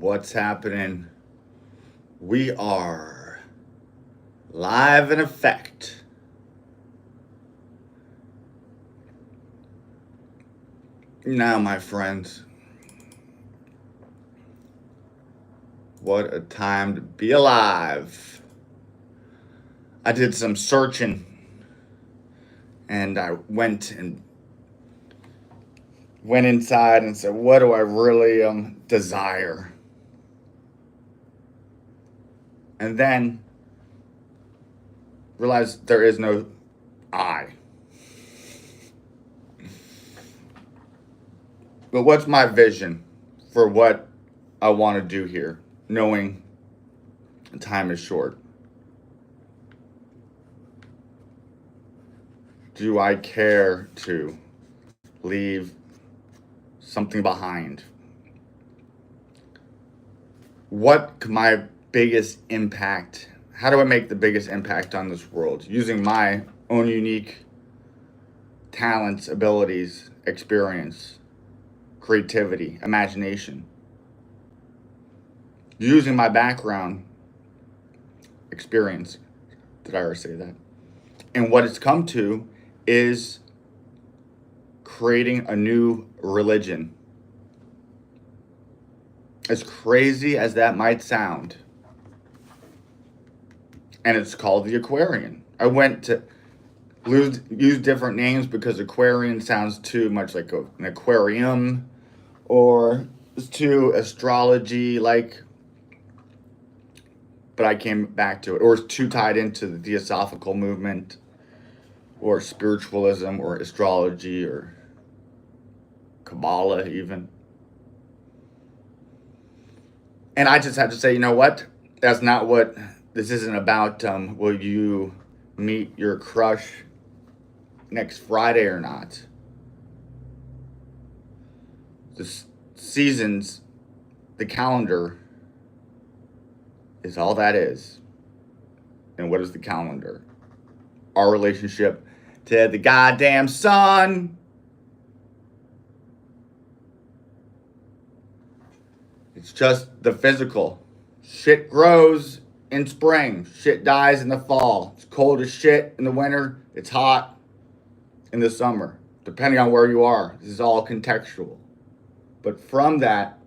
What's happening? We are live in effect. Now, my friends, what a time to be alive. I did some searching and I went inside and said, what do I really desire? And then realized there is no I. But what's my vision for what I want to do here, knowing time is short? Do I care to leave something behind? What my biggest impact, how do I make the biggest impact on this world using my own unique talents, abilities, experience, creativity, imagination, using my background, experience? Did I already say that? And what it's come to is creating a new religion. As crazy as that might sound. And it's called the Aquarian. I went to use different names because Aquarian sounds too much like an aquarium, or it's too astrology like. But I came back to it, or it's too tied into the Theosophical movement, or spiritualism, or astrology, or Kabbalah even. And I just have to say, you know what? That's not what this isn't about. Will you meet your crush next Friday or not? The seasons, the calendar is all that is. And what is the calendar? Our relationship to the goddamn sun. It's just the physical. Shit grows in spring. Shit dies in the fall. It's cold as shit in the winter. It's hot in the summer. Depending on where you are. This is all contextual. But from that,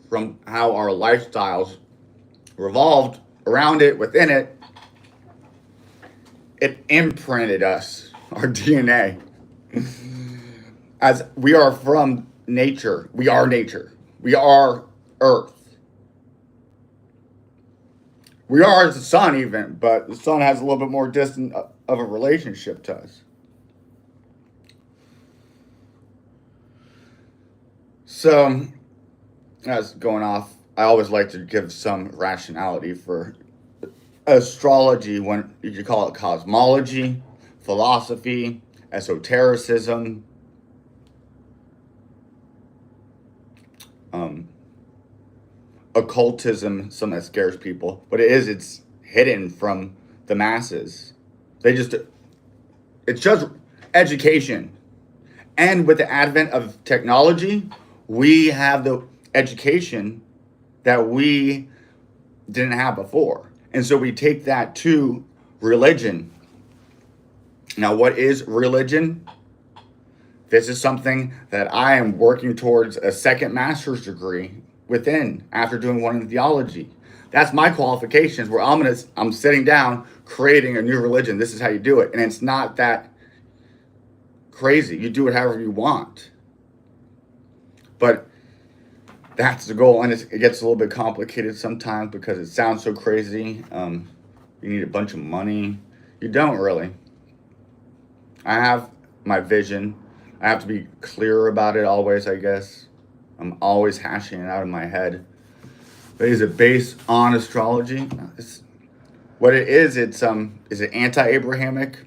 from how our lifestyles revolved around it, within it, it imprinted us, our DNA. As we are from nature. We are nature. We are Earth. We are the sun even, but the sun has a little bit more distant of a relationship to us. So, as going off, I always like to give some rationality for astrology, when you could call it cosmology, philosophy, esotericism, occultism, something that scares people. But it's hidden from the masses. It's just education. And with the advent of technology, we have the education that we didn't have before. And so we take that to religion. Now, what is religion? This is something that I am working towards a second master's degree within after doing one in theology. That's my qualifications, where I'm sitting down creating a new religion. This is how you do it. And it's not that crazy. You do it however you want. But that's the goal, and it gets a little bit complicated sometimes because it sounds so crazy. You need a bunch of money. You don't really. I have my vision. I have to be clear about it always, I guess. I'm always hashing it out in my head. But is it based on astrology? What it is it anti-Abrahamic?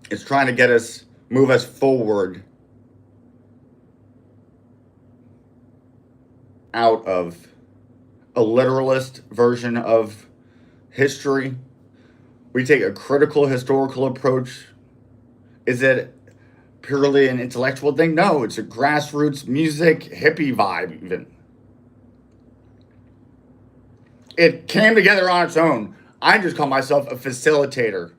It's trying to move us forward out of a literalist version of history. We take a critical historical approach. Is it purely an intellectual thing. No, it's a grassroots music, hippie vibe even. It came together on its own. I just call myself a facilitator.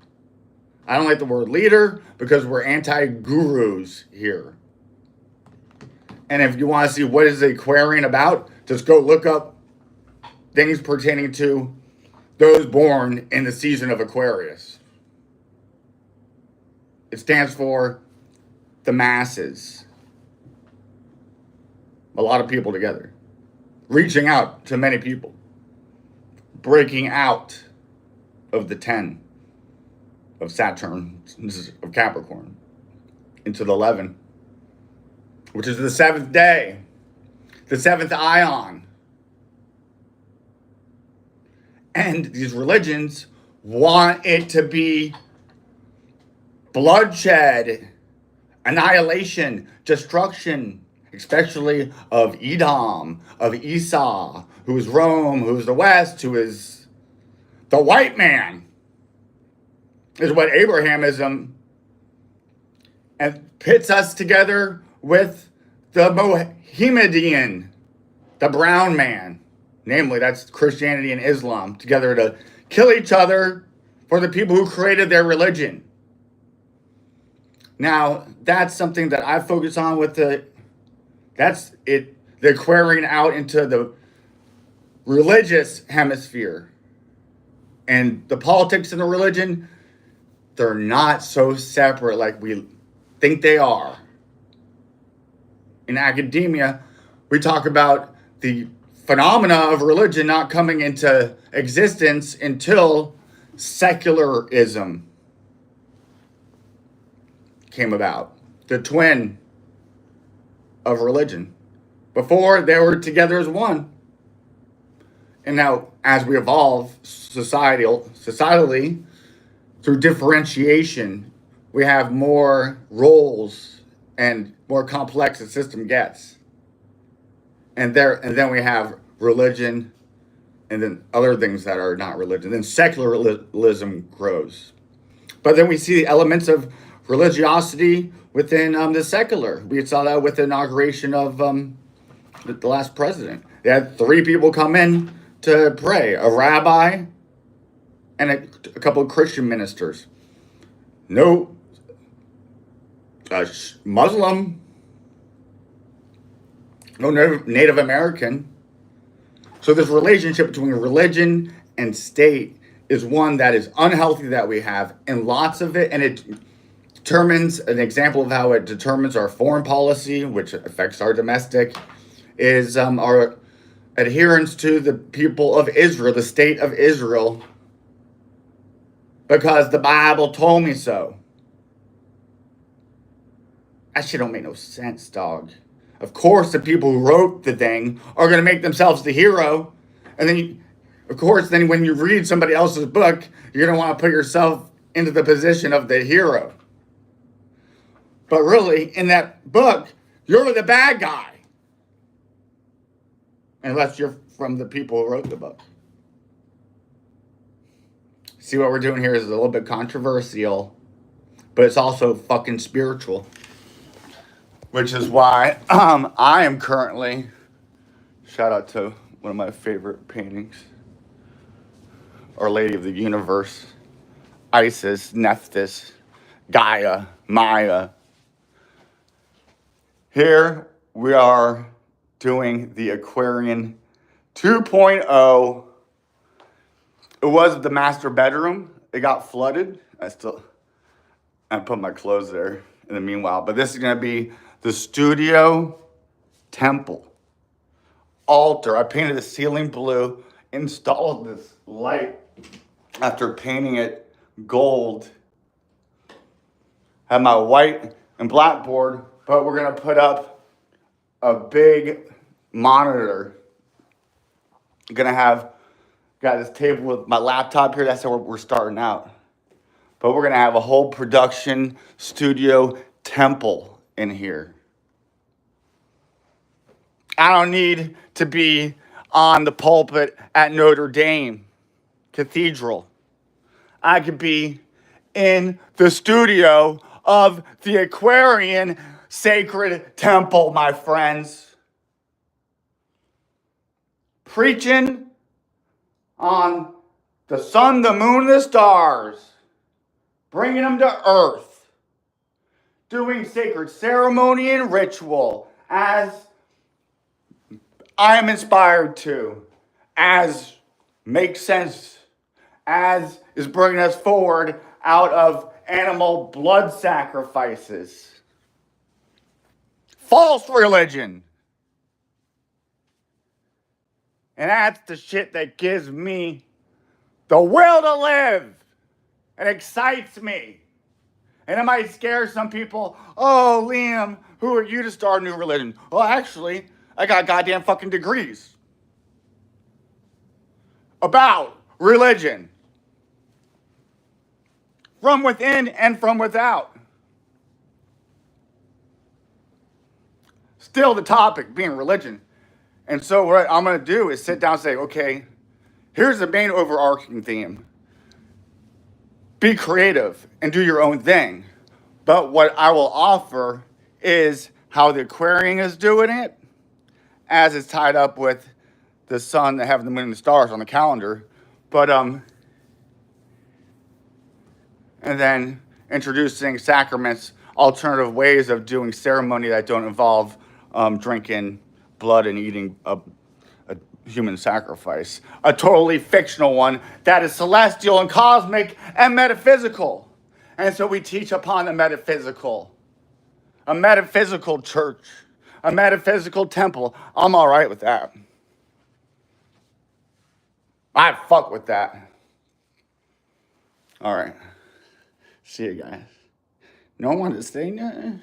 I don't like the word leader because we're anti-gurus here. And if you want to see what is the Aquarian about, just go look up things pertaining to those born in the season of Aquarius. It stands for the masses. A lot of people together. Reaching out to many people. Breaking out of the 10 of Saturn, of Capricorn, into the 11, which is the 7th day, the 7th ion. And these religions want it to be bloodshed, annihilation, destruction, especially of Edom, of Esau, who is Rome, who is the West, who is the white man, is what Abrahamism and pits us together with the Mohammedan, the brown man. Namely, that's Christianity and Islam, together to kill each other for the people who created their religion. Now, that's something that I focus on with the Aquarian out into the religious hemisphere. And the politics and the religion, they're not so separate like we think they are. In academia, we talk about the phenomena of religion not coming into existence until secularism came about. The twin of religion. Before, they were together as one. And now, as we evolve societally, through differentiation, we have more roles and more complex the system gets. And then we have religion, and then other things that are not religion. Then secularism grows. But then we see the elements of religiosity within the secular. We saw that with the inauguration of the last president. They had 3 people come in to pray, a rabbi and a couple of Christian ministers. No Muslim, no Native American. So this relationship between religion and state is one that is unhealthy that we have, and lots of it, and it determines, an example of how it determines our foreign policy, which affects our domestic, is our adherence to the people of Israel, the state of Israel, because the Bible told me so. That shit don't make no sense, dog. Of course, the people who wrote the thing are going to make themselves the hero. And then, of course, then when you read somebody else's book, you're going to want to put yourself into the position of the hero. But really, in that book, you're the bad guy. Unless you're from the people who wrote the book. See, what we're doing here is a little bit controversial, but it's also fucking spiritual. Which is why I am currently, shout out to one of my favorite paintings, Our Lady of the Universe, Isis, Nephthys, Gaia, Maya. Here we are doing the Aquarian 2.0. It was the master bedroom. It got flooded. I put my clothes there in the meanwhile. But this is going to be the studio temple. Altar. I painted the ceiling blue. Installed this light after painting it gold. Have my white and black board. But we're going to put up a big monitor. Got this table with my laptop here. That's how we're starting out. But we're going to have a whole production studio temple in here. I don't need to be on the pulpit at Notre Dame Cathedral. I could be in the studio of the Aquarian sacred temple, my friends. Preaching on the sun, the moon, and the stars. Bringing them to earth. Doing sacred ceremony and ritual as I am inspired to. As makes sense. As is bringing us forward out of animal blood sacrifices. False religion. And that's the shit that gives me the will to live. It excites me. And it might scare some people. Oh, Liam, who are you to start a new religion? Well, actually, I got goddamn fucking degrees about religion. From within and from without. Still the topic being religion. And so what I'm going to do is sit down and say, okay, here's the main overarching theme. Be creative and do your own thing. But what I will offer is how the Aquarian is doing it, as it's tied up with the sun, the heaven, the moon, and the stars on the calendar. But and then introducing sacraments, alternative ways of doing ceremony that don't involve drinking blood and eating a human sacrifice. A totally fictional one that is celestial and cosmic and metaphysical. And so we teach upon the metaphysical. A metaphysical church. A metaphysical temple. I'm all right with that. I fuck with that. All right. See you guys. No one wanted to say nothing.